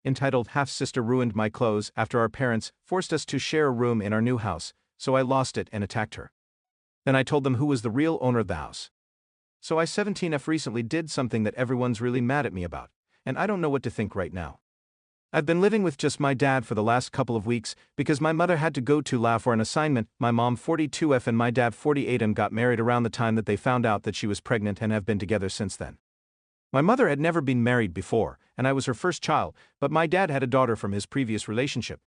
entitled Half-Sister Ruined My Clothes after our parents forced us to share a room in our new house, so I lost it and attacked her. Then I told them who was the real owner of the house. So I 17F recently did something that everyone's really mad at me about, and I don't know what to think right now. I've been living with just my dad for the last couple of weeks because my mother had to go to La for an assignment. My mom 42F and my dad 48M got married around the time that they found out that she was pregnant and have been together since then. My mother had never been married before, and I was her first child, but my dad had a daughter from his previous relationship.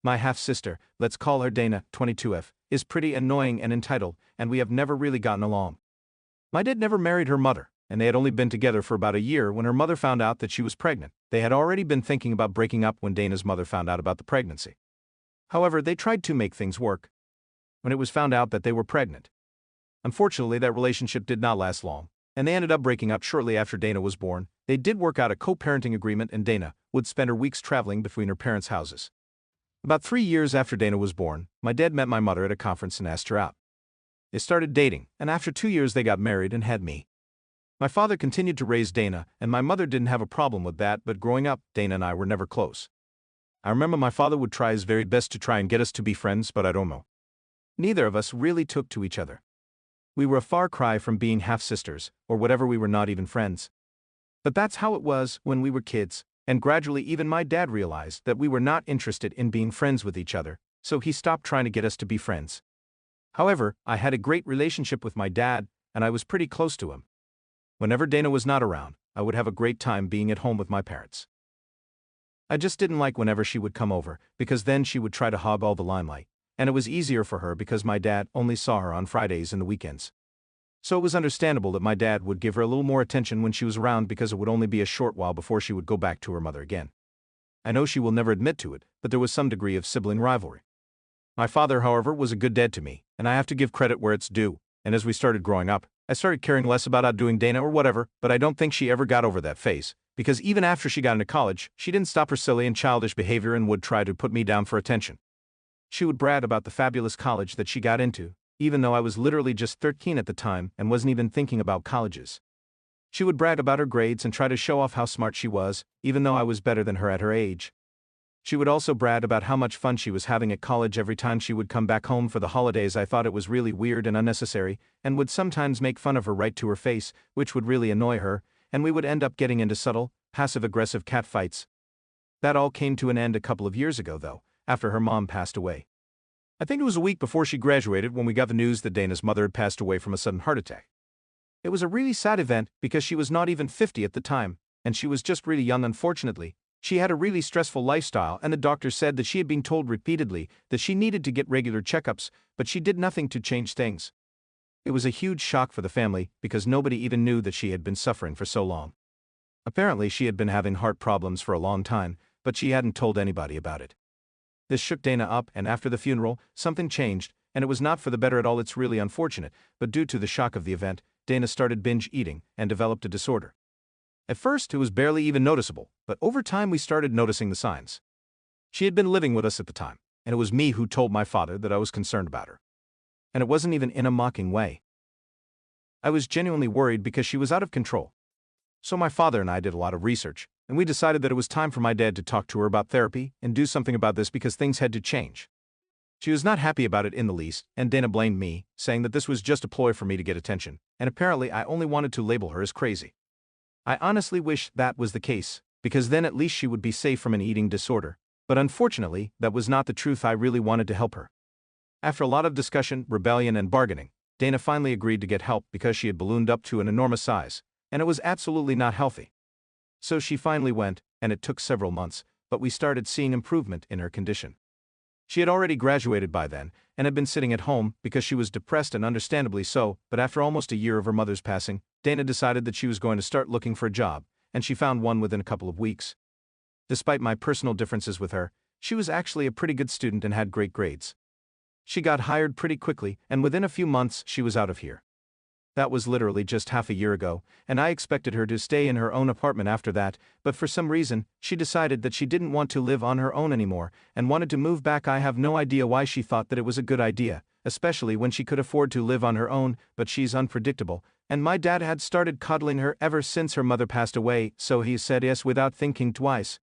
My half-sister, let's call her Dana, 22F, is pretty annoying and entitled, and we have never really gotten along. My dad never married her mother, and they had only been together for about a year when her mother found out that she was pregnant. They had already been thinking about breaking up when Dana's mother found out about the pregnancy. However, they tried to make things work when it was found out that they were pregnant. Unfortunately, that relationship did not last long, and they ended up breaking up shortly after Dana was born. They did work out a co-parenting agreement, and Dana would spend her weeks traveling between her parents' houses. About 3 years after Dana was born, my dad met my mother at a conference and asked her out. They started dating, and after 2 years they got married and had me. My father continued to raise Dana, and my mother didn't have a problem with that, but growing up, Dana and I were never close. I remember my father would try his very best to try and get us to be friends, but I don't know. Neither of us really took to each other. We were a far cry from being half-sisters, or whatever, we were not even friends. But that's how it was when we were kids, and gradually even my dad realized that we were not interested in being friends with each other, so he stopped trying to get us to be friends. However, I had a great relationship with my dad, and I was pretty close to him. Whenever Dana was not around, I would have a great time being at home with my parents. I just didn't like whenever she would come over, because then she would try to hog all the limelight, and it was easier for her because my dad only saw her on Fridays and the weekends. So it was understandable that my dad would give her a little more attention when she was around, because it would only be a short while before she would go back to her mother again. I know she will never admit to it, but there was some degree of sibling rivalry. My father, however, was a good dad to me, and I have to give credit where it's due, and as we started growing up, I started caring less about outdoing Dana or whatever, but I don't think she ever got over that phase, because even after she got into college, she didn't stop her silly and childish behavior and would try to put me down for attention. She would brag about the fabulous college that she got into, even though I was literally just 13 at the time and wasn't even thinking about colleges. She would brag about her grades and try to show off how smart she was, even though I was better than her at her age. She would also brag about how much fun she was having at college every time she would come back home for the holidays. I thought it was really weird and unnecessary, and would sometimes make fun of her right to her face, which would really annoy her, and we would end up getting into subtle, passive-aggressive catfights. That all came to an end a couple of years ago, though, after her mom passed away. I think it was a week before she graduated when we got the news that Dana's mother had passed away from a sudden heart attack. It was a really sad event because she was not even 50 at the time, and she was just really young. Unfortunately, she had a really stressful lifestyle, and the doctor said that she had been told repeatedly that she needed to get regular checkups, but she did nothing to change things. It was a huge shock for the family because nobody even knew that she had been suffering for so long. Apparently, she had been having heart problems for a long time, but she hadn't told anybody about it. This shook Dana up, and after the funeral, something changed, and it was not for the better at all. It's really unfortunate, but due to the shock of the event, Dana started binge eating and developed a disorder. At first, it was barely even noticeable, but over time we started noticing the signs. She had been living with us at the time, and it was me who told my father that I was concerned about her. And it wasn't even in a mocking way. I was genuinely worried because she was out of control. So my father and I did a lot of research, and we decided that it was time for my dad to talk to her about therapy and do something about this because things had to change. She was not happy about it in the least, and Dana blamed me, saying that this was just a ploy for me to get attention, and apparently I only wanted to label her as crazy. I honestly wish that was the case, because then at least she would be safe from an eating disorder, but unfortunately, that was not the truth. I really wanted to help her. After a lot of discussion, rebellion, and bargaining, Dana finally agreed to get help because she had ballooned up to an enormous size, and it was absolutely not healthy. So she finally went, and it took several months, but we started seeing improvement in her condition. She had already graduated by then, and had been sitting at home because she was depressed, and understandably so, but after almost a year of her mother's passing, Dana decided that she was going to start looking for a job, and she found one within a couple of weeks. Despite my personal differences with her, she was actually a pretty good student and had great grades. She got hired pretty quickly, and within a few months she was out of here. That was literally just half a year ago, and I expected her to stay in her own apartment after that, but for some reason, she decided that she didn't want to live on her own anymore, and wanted to move back. I have no idea why she thought that it was a good idea, especially when she could afford to live on her own, but she's unpredictable, and my dad had started coddling her ever since her mother passed away, so he said yes without thinking twice.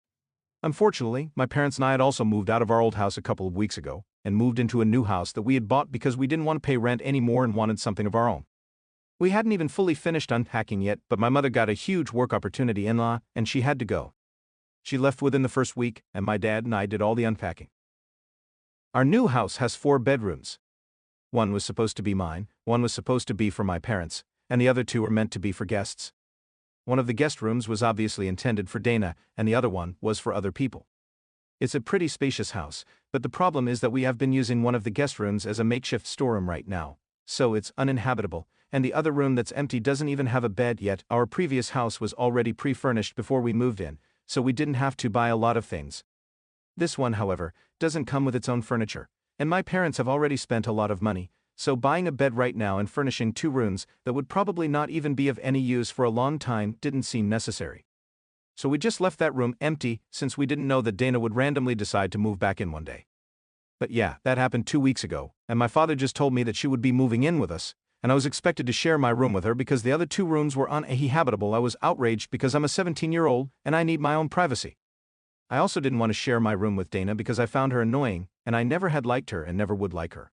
Unfortunately, my parents and I had also moved out of our old house a couple of weeks ago and moved into a new house that we had bought because we didn't want to pay rent anymore and wanted something of our own. We hadn't even fully finished unpacking yet, but my mother got a huge work opportunity in-law and she had to go. She left within the first week, and my dad and I did all the unpacking. Our new house has 4 bedrooms. One was supposed to be mine, one was supposed to be for my parents, and the other 2 were meant to be for guests. One of the guest rooms was obviously intended for Dana, and the other one was for other people. It's a pretty spacious house, but the problem is that we have been using one of the guest rooms as a makeshift storeroom right now, so it's uninhabitable, and the other room that's empty doesn't even have a bed yet. Our previous house was already pre-furnished before we moved in, so we didn't have to buy a lot of things. This one, however, doesn't come with its own furniture, and my parents have already spent a lot of money, so buying a bed right now and furnishing 2 rooms that would probably not even be of any use for a long time didn't seem necessary. So we just left that room empty since we didn't know that Dana would randomly decide to move back in one day. But yeah, that happened 2 weeks ago, and my father just told me that she would be moving in with us, and I was expected to share my room with her because the other 2 rooms were uninhabitable. I was outraged because I'm a 17-year-old and I need my own privacy. I also didn't want to share my room with Dana because I found her annoying, and I never had liked her and never would like her.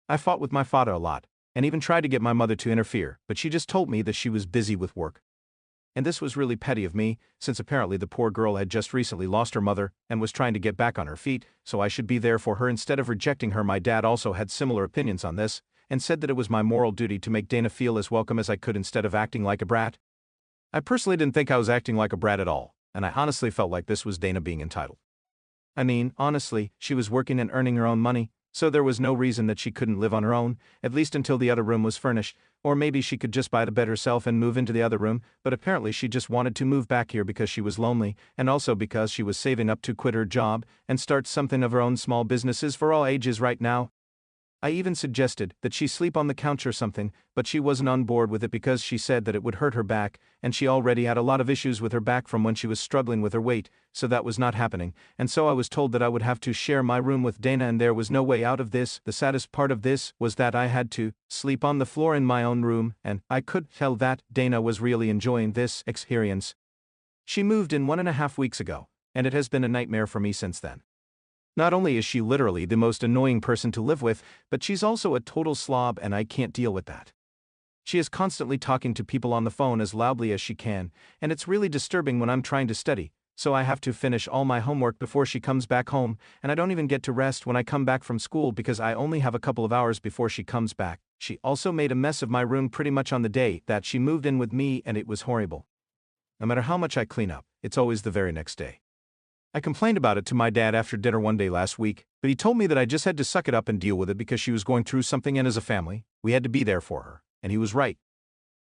I fought with my father a lot, and even tried to get my mother to interfere, but she just told me that she was busy with work. And this was really petty of me, since apparently the poor girl had just recently lost her mother and was trying to get back on her feet, so I should be there for her instead of rejecting her. My dad also had similar opinions on this, and said that it was my moral duty to make Dana feel as welcome as I could instead of acting like a brat. I personally didn't think I was acting like a brat at all, and I honestly felt like this was Dana being entitled. I mean, honestly, she was working and earning her own money, so there was no reason that she couldn't live on her own, at least until the other room was furnished, or maybe she could just buy the bed herself and move into the other room, but apparently she just wanted to move back here because she was lonely, and also because she was saving up to quit her job and start something of her own. Small businesses for all ages right now. I even suggested that she sleep on the couch or something, but she wasn't on board with it because she said that it would hurt her back, and she already had a lot of issues with her back from when she was struggling with her weight, so that was not happening, and so I was told that I would have to share my room with Dana, and there was no way out of this. The saddest part of this was that I had to sleep on the floor in my own room, and I could tell that Dana was really enjoying this experience. She moved in 1.5 weeks ago, and it has been a nightmare for me since then. Not only is she literally the most annoying person to live with, but she's also a total slob, and I can't deal with that. She is constantly talking to people on the phone as loudly as she can, and it's really disturbing when I'm trying to study, so I have to finish all my homework before she comes back home, and I don't even get to rest when I come back from school because I only have a couple of hours before she comes back. She also made a mess of my room pretty much on the day that she moved in with me, and it was horrible. No matter how much I clean up, it's always the very next day. I complained about it to my dad after dinner one day last week, but he told me that I just had to suck it up and deal with it because she was going through something, and as a family, we had to be there for her, and he was right.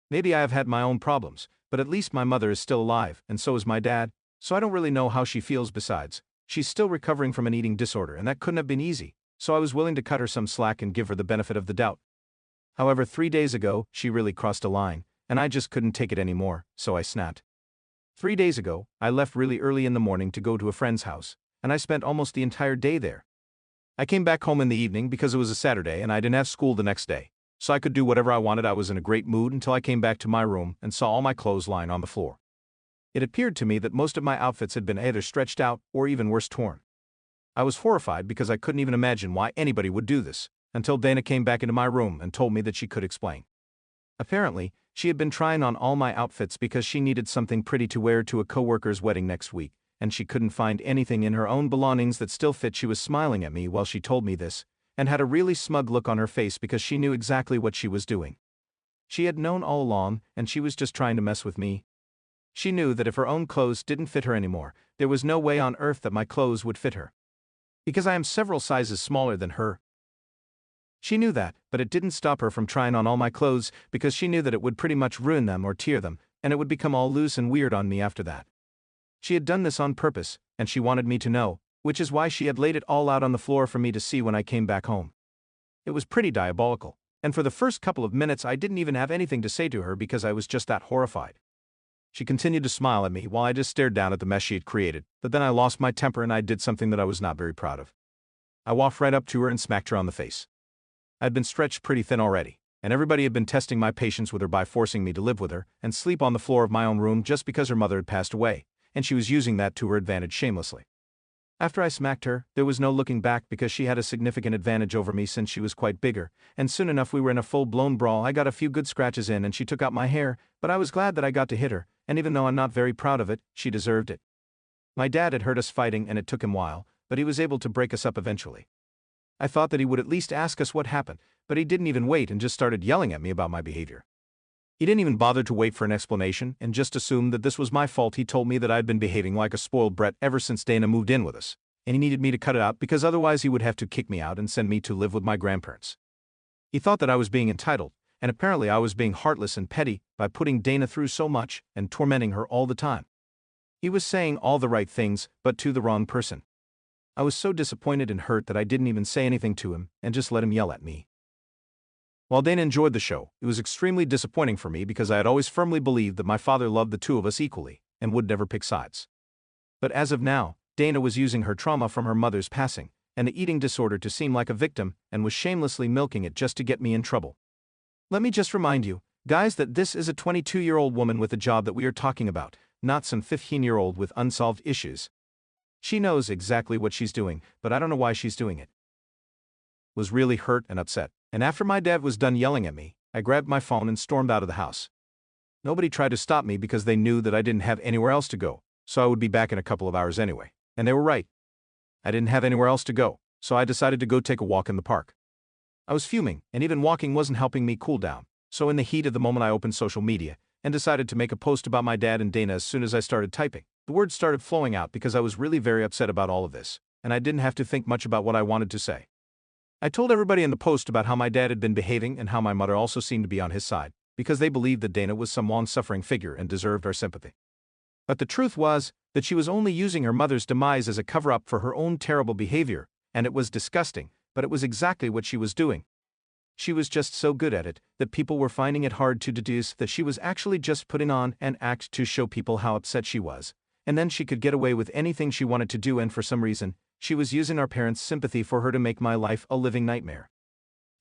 Maybe I have had my own problems, but at least my mother is still alive, and so is my dad, so I don't really know how she feels. Besides, she's still recovering from an eating disorder, and that couldn't have been easy, so I was willing to cut her some slack and give her the benefit of the doubt. However, 3 days ago, she really crossed a line, and I just couldn't take it anymore, so I snapped. 3 days ago, I left really early in the morning to go to a friend's house, and I spent almost the entire day there. I came back home in the evening because it was a Saturday and I didn't have school the next day, so I could do whatever I wanted. I was in a great mood until I came back to my room and saw all my clothes lying on the floor. It appeared to me that most of my outfits had been either stretched out or even worse, torn. I was horrified because I couldn't even imagine why anybody would do this, until Dana came back into my room and told me that she could explain. Apparently, she had been trying on all my outfits because she needed something pretty to wear to a coworker's wedding next week, and she couldn't find anything in her own belongings that still fit. She was smiling at me while she told me this, and had a really smug look on her face because she knew exactly what she was doing. She had known all along, and she was just trying to mess with me. She knew that if her own clothes didn't fit her anymore, there was no way on earth that my clothes would fit her. Because I am several sizes smaller than her. She knew that, but it didn't stop her from trying on all my clothes because she knew that it would pretty much ruin them or tear them, and it would become all loose and weird on me after that. She had done this on purpose, and she wanted me to know, which is why she had laid it all out on the floor for me to see when I came back home. It was pretty diabolical, and for the first couple of minutes I didn't even have anything to say to her because I was just that horrified. She continued to smile at me while I just stared down at the mess she had created, but then I lost my temper and I did something that I was not very proud of. I walked right up to her and smacked her on the face. I had been stretched pretty thin already, and everybody had been testing my patience with her by forcing me to live with her and sleep on the floor of my own room just because her mother had passed away, and she was using that to her advantage shamelessly. After I smacked her, there was no looking back because she had a significant advantage over me since she was quite bigger, and soon enough we were in a full-blown brawl. I got a few good scratches in and she took out my hair, but I was glad that I got to hit her, and even though I'm not very proud of it, she deserved it. My dad had heard us fighting and it took him a while, but he was able to break us up eventually. I thought that he would at least ask us what happened, but he didn't even wait and just started yelling at me about my behavior. He didn't even bother to wait for an explanation and just assumed that this was my fault. He told me that I'd been behaving like a spoiled brat ever since Dana moved in with us, and he needed me to cut it out because otherwise he would have to kick me out and send me to live with my grandparents. He thought that I was being entitled, and apparently I was being heartless and petty by putting Dana through so much and tormenting her all the time. He was saying all the right things, but to the wrong person. I was so disappointed and hurt that I didn't even say anything to him and just let him yell at me. While Dana enjoyed the show, it was extremely disappointing for me because I had always firmly believed that my father loved the two of us equally and would never pick sides. But as of now, Dana was using her trauma from her mother's passing and the eating disorder to seem like a victim and was shamelessly milking it just to get me in trouble. Let me just remind you, guys, that this is a 22-year-old woman with a job that we are talking about, not some 15-year-old with unsolved issues. She knows exactly what she's doing, but I don't know why she's doing it. Was really hurt and upset, and after my dad was done yelling at me, I grabbed my phone and stormed out of the house. Nobody tried to stop me because they knew that I didn't have anywhere else to go, so I would be back in a couple of hours anyway. And they were right. I didn't have anywhere else to go, so I decided to go take a walk in the park. I was fuming, and even walking wasn't helping me cool down, so in the heat of the moment I opened social media and decided to make a post about my dad and Dana. As soon as I started typing, the words started flowing out because I was really very upset about all of this, and I didn't have to think much about what I wanted to say. I told everybody in the post about how my dad had been behaving and how my mother also seemed to be on his side, because they believed that Dana was some long-suffering figure and deserved our sympathy. But the truth was that she was only using her mother's demise as a cover-up for her own terrible behavior, and it was disgusting, but it was exactly what she was doing. She was just so good at it that people were finding it hard to deduce that she was actually just putting on an act to show people how upset she was, and then she could get away with anything she wanted to do, and for some reason, she was using our parents' sympathy for her to make my life a living nightmare.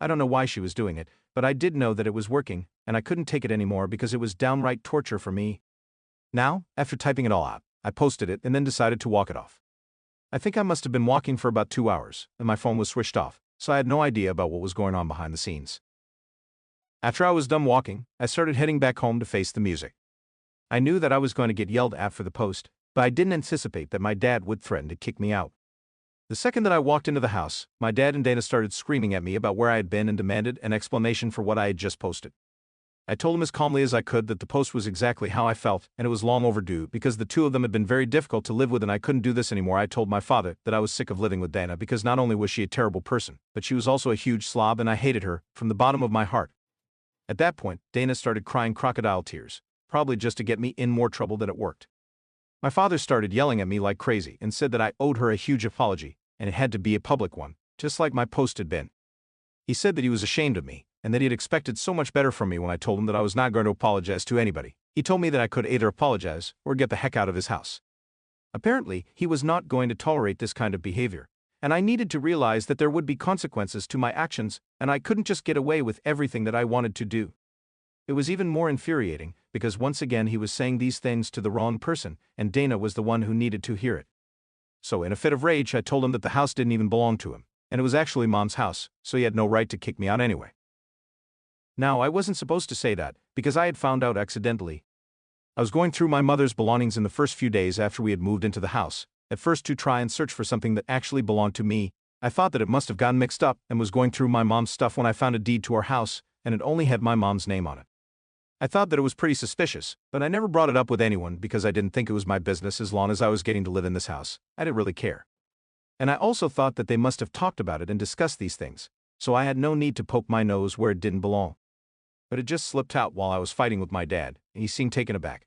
I don't know why she was doing it, but I did know that it was working, and I couldn't take it anymore because it was downright torture for me. Now, after typing it all out, I posted it and then decided to walk it off. I think I must have been walking for about 2 hours, and my phone was switched off, so I had no idea about what was going on behind the scenes. After I was done walking, I started heading back home to face the music. I knew that I was going to get yelled at for the post, but I didn't anticipate that my dad would threaten to kick me out. The second that I walked into the house, my dad and Dana started screaming at me about where I had been and demanded an explanation for what I had just posted. I told them as calmly as I could that the post was exactly how I felt and it was long overdue because the two of them had been very difficult to live with and I couldn't do this anymore. I told my father that I was sick of living with Dana because not only was she a terrible person, but she was also a huge slob and I hated her from the bottom of my heart. At that point, Dana started crying crocodile tears, probably just to get me in more trouble than it worked. My father started yelling at me like crazy and said that I owed her a huge apology, and it had to be a public one, just like my post had been. He said that he was ashamed of me, and that he had expected so much better from me when I told him that I was not going to apologize to anybody. He told me that I could either apologize or get the heck out of his house. Apparently, he was not going to tolerate this kind of behavior, and I needed to realize that there would be consequences to my actions, and I couldn't just get away with everything that I wanted to do. It was even more infuriating, because once again he was saying these things to the wrong person, and Dana was the one who needed to hear it. So in a fit of rage I told him that the house didn't even belong to him, and it was actually Mom's house, so he had no right to kick me out anyway. Now I wasn't supposed to say that, because I had found out accidentally. I was going through my mother's belongings in the first few days after we had moved into the house, at first to try and search for something that actually belonged to me. I thought that it must have gotten mixed up and was going through my mom's stuff when I found a deed to our house, and it only had my mom's name on it. I thought that it was pretty suspicious, but I never brought it up with anyone because I didn't think it was my business as long as I was getting to live in this house. I didn't really care. And I also thought that they must have talked about it and discussed these things, so I had no need to poke my nose where it didn't belong. But it just slipped out while I was fighting with my dad, and he seemed taken aback.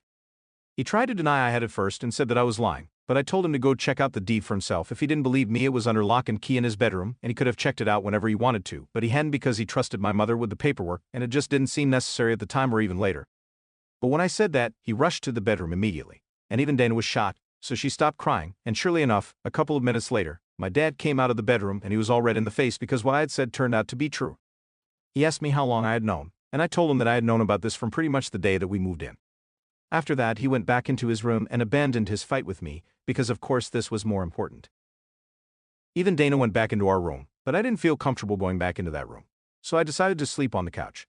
He tried to deny I had it first and said that I was lying, but I told him to go check out the deed for himself. If he didn't believe me, it was under lock and key in his bedroom, and he could have checked it out whenever he wanted to, but he hadn't because he trusted my mother with the paperwork, and it just didn't seem necessary at the time or even later. But when I said that, he rushed to the bedroom immediately, and even Dana was shocked, so she stopped crying, and surely enough, a couple of minutes later, my dad came out of the bedroom and he was all red in the face because what I had said turned out to be true. He asked me how long I had known, and I told him that I had known about this from pretty much the day that we moved in. After that, he went back into his room and abandoned his fight with me, because of course this was more important. Even Dana went back into our room, but I didn't feel comfortable going back into that room. So I decided to sleep on the couch.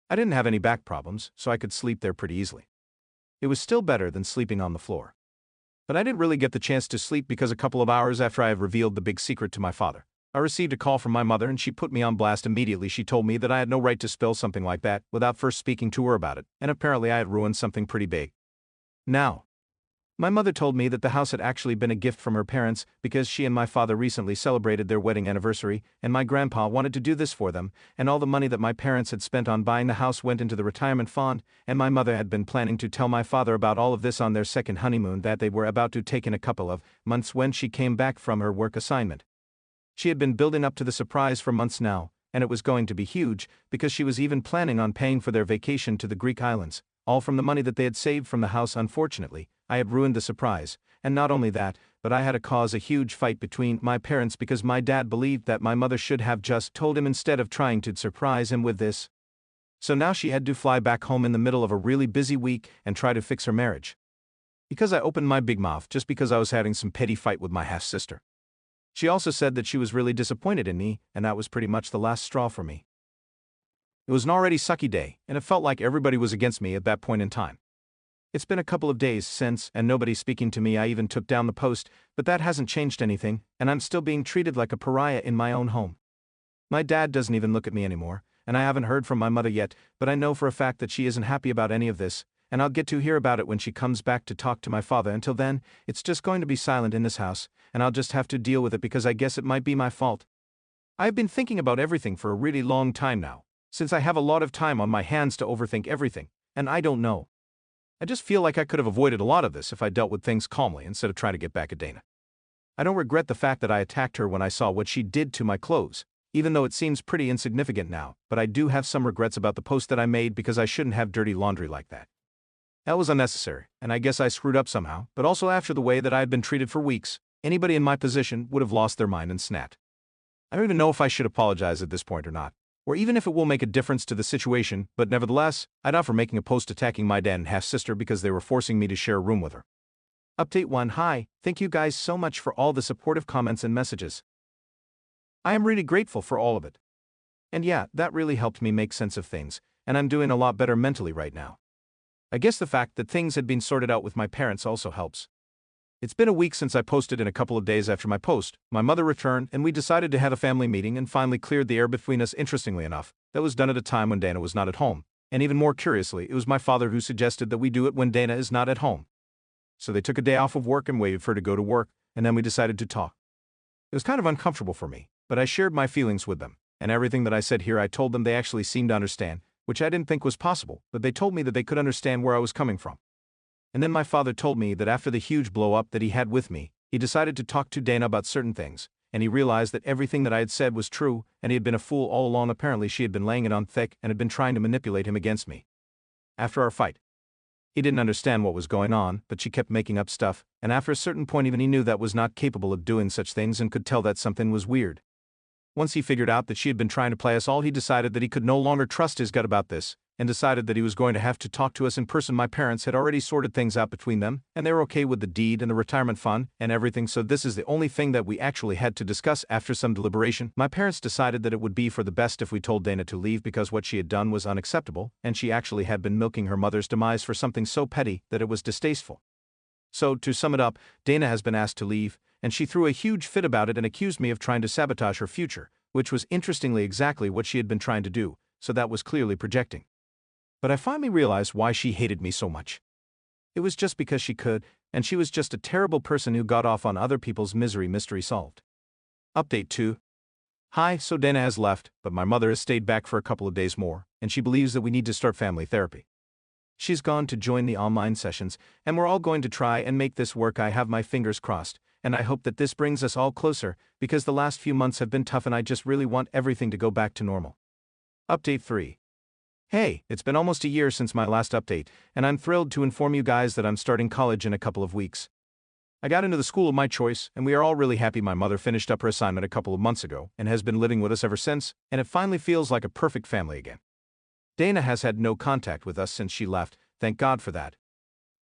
I didn't have any back problems, so I could sleep there pretty easily. It was still better than sleeping on the floor. But I didn't really get the chance to sleep because a couple of hours after I had revealed the big secret to my father, I received a call from my mother and she put me on blast immediately. She told me that I had no right to spill something like that without first speaking to her about it, and apparently I had ruined something pretty big. Now, my mother told me that the house had actually been a gift from her parents because she and my father recently celebrated their wedding anniversary, and my grandpa wanted to do this for them, and all the money that my parents had spent on buying the house went into the retirement fund, and my mother had been planning to tell my father about all of this on their second honeymoon that they were about to take in a couple of months when she came back from her work assignment. She had been building up to the surprise for months now, and it was going to be huge because she was even planning on paying for their vacation to the Greek islands, all from the money that they had saved from the house. Unfortunately, I had ruined the surprise, and not only that, but I had to cause a huge fight between my parents because my dad believed that my mother should have just told him instead of trying to surprise him with this. So now she had to fly back home in the middle of a really busy week and try to fix her marriage. Because I opened my big mouth just because I was having some petty fight with my half-sister. She also said that she was really disappointed in me, and that was pretty much the last straw for me. It was an already sucky day, and it felt like everybody was against me at that point in time. It's been a couple of days since, and nobody's speaking to me. I even took down the post, but that hasn't changed anything, and I'm still being treated like a pariah in my own home. My dad doesn't even look at me anymore, and I haven't heard from my mother yet, but I know for a fact that she isn't happy about any of this, and I'll get to hear about it when she comes back to talk to my father. Until then, it's just going to be silent in this house, and I'll just have to deal with it because I guess it might be my fault. I've been thinking about everything for a really long time now, since I have a lot of time on my hands to overthink everything, and I don't know. I just feel like I could have avoided a lot of this if I dealt with things calmly instead of trying to get back at Dana. I don't regret the fact that I attacked her when I saw what she did to my clothes, even though it seems pretty insignificant now, but I do have some regrets about the post that I made because I shouldn't have dirty laundry like that. That was unnecessary, and I guess I screwed up somehow, but also after the way that I had been treated for weeks, anybody in my position would have lost their mind and snapped. I don't even know if I should apologize at this point or not, or even if it will make a difference to the situation, but nevertheless, I'd offer making a post attacking my dad and half-sister because they were forcing me to share a room with her. Update 1. Hi, thank you guys so much for all the supportive comments and messages. I am really grateful for all of it. And yeah, that really helped me make sense of things, and I'm doing a lot better mentally right now. I guess the fact that things had been sorted out with my parents also helps. It's been a week since I posted, and a couple of days after my post, my mother returned and we decided to have a family meeting and finally cleared the air between us. Interestingly enough, that was done at a time when Dana was not at home, and even more curiously, it was my father who suggested that we do it when Dana is not at home. So they took a day off of work and waited for her to go to work, and then we decided to talk. It was kind of uncomfortable for me, but I shared my feelings with them, and everything that I said here I told them. They actually seemed to understand, which I didn't think was possible, but they told me that they could understand where I was coming from. And then my father told me that after the huge blow-up that he had with me, he decided to talk to Dana about certain things, and he realized that everything that I had said was true, and he had been a fool all along. Apparently she had been laying it on thick and had been trying to manipulate him against me. After our fight, he didn't understand what was going on, but she kept making up stuff, and after a certain point even he knew that was not capable of doing such things and could tell that something was weird. Once he figured out that she had been trying to play us all, he decided that he could no longer trust his gut about this, and decided that he was going to have to talk to us in person. My parents had already sorted things out between them, and they were okay with the deed and the retirement fund and everything, so this is the only thing that we actually had to discuss. After some deliberation, my parents decided that it would be for the best if we told Dana to leave because what she had done was unacceptable, and she actually had been milking her mother's demise for something so petty that it was distasteful. So, to sum it up, Dana has been asked to leave, and she threw a huge fit about it and accused me of trying to sabotage her future, which was interestingly exactly what she had been trying to do, so that was clearly projecting. But I finally realized why she hated me so much. It was just because she could, and she was just a terrible person who got off on other people's misery. Mystery solved. Update 2. Hi, so Dana has left, but my mother has stayed back for a couple of days more, and she believes that we need to start family therapy. She's gone to join the online sessions, and we're all going to try and make this work. I have my fingers crossed, and I hope that this brings us all closer, because the last few months have been tough and I just really want everything to go back to normal. Update 3. Hey, it's been almost a year since my last update, and I'm thrilled to inform you guys that I'm starting college in a couple of weeks. I got into the school of my choice, and we are all really happy. My mother finished up her assignment a couple of months ago and has been living with us ever since, and it finally feels like a perfect family again. Dana has had no contact with us since she left, thank God for that.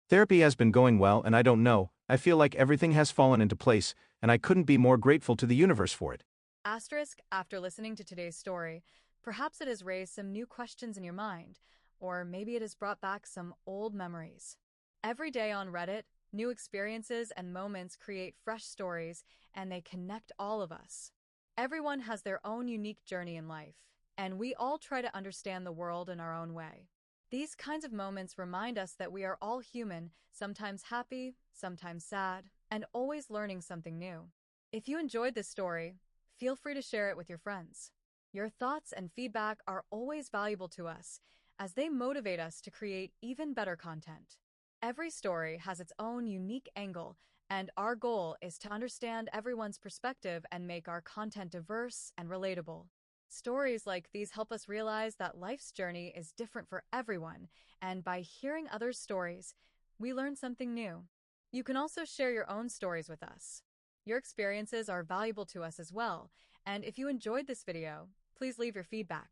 Therapy has been going well, and I don't know, I feel like everything has fallen into place, and I couldn't be more grateful to the universe for it. Asterisk, after listening to today's story, perhaps it has raised some new questions in your mind, or maybe it has brought back some old memories. Every day on Reddit, new experiences and moments create fresh stories, and they connect all of us. Everyone has their own unique journey in life, and we all try to understand the world in our own way. These kinds of moments remind us that we are all human, sometimes happy, sometimes sad, and always learning something new. If you enjoyed this story, feel free to share it with your friends. Your thoughts and feedback are always valuable to us, as they motivate us to create even better content. Every story has its own unique angle, and our goal is to understand everyone's perspective and make our content diverse and relatable. Stories like these help us realize that life's journey is different for everyone, and by hearing others' stories, we learn something new. You can also share your own stories with us. Your experiences are valuable to us as well, and if you enjoyed this video, please leave your feedback.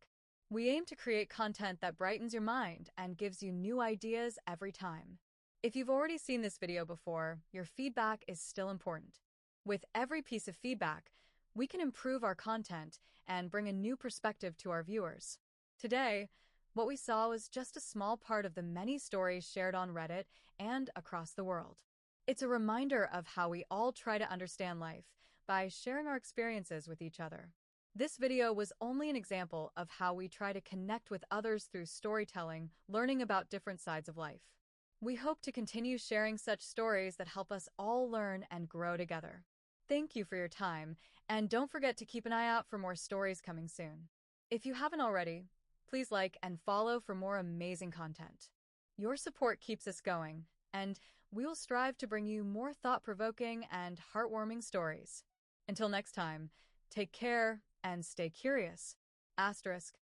We aim to create content that brightens your mind and gives you new ideas every time. If you've already seen this video before, your feedback is still important. With every piece of feedback, we can improve our content and bring a new perspective to our viewers. Today, what we saw was just a small part of the many stories shared on Reddit and across the world. It's a reminder of how we all try to understand life by sharing our experiences with each other. This video was only an example of how we try to connect with others through storytelling, learning about different sides of life. We hope to continue sharing such stories that help us all learn and grow together. Thank you for your time, and don't forget to keep an eye out for more stories coming soon. If you haven't already, please like and follow for more amazing content. Your support keeps us going, and we will strive to bring you more thought-provoking and heartwarming stories. Until next time, take care and stay curious. Asterisk.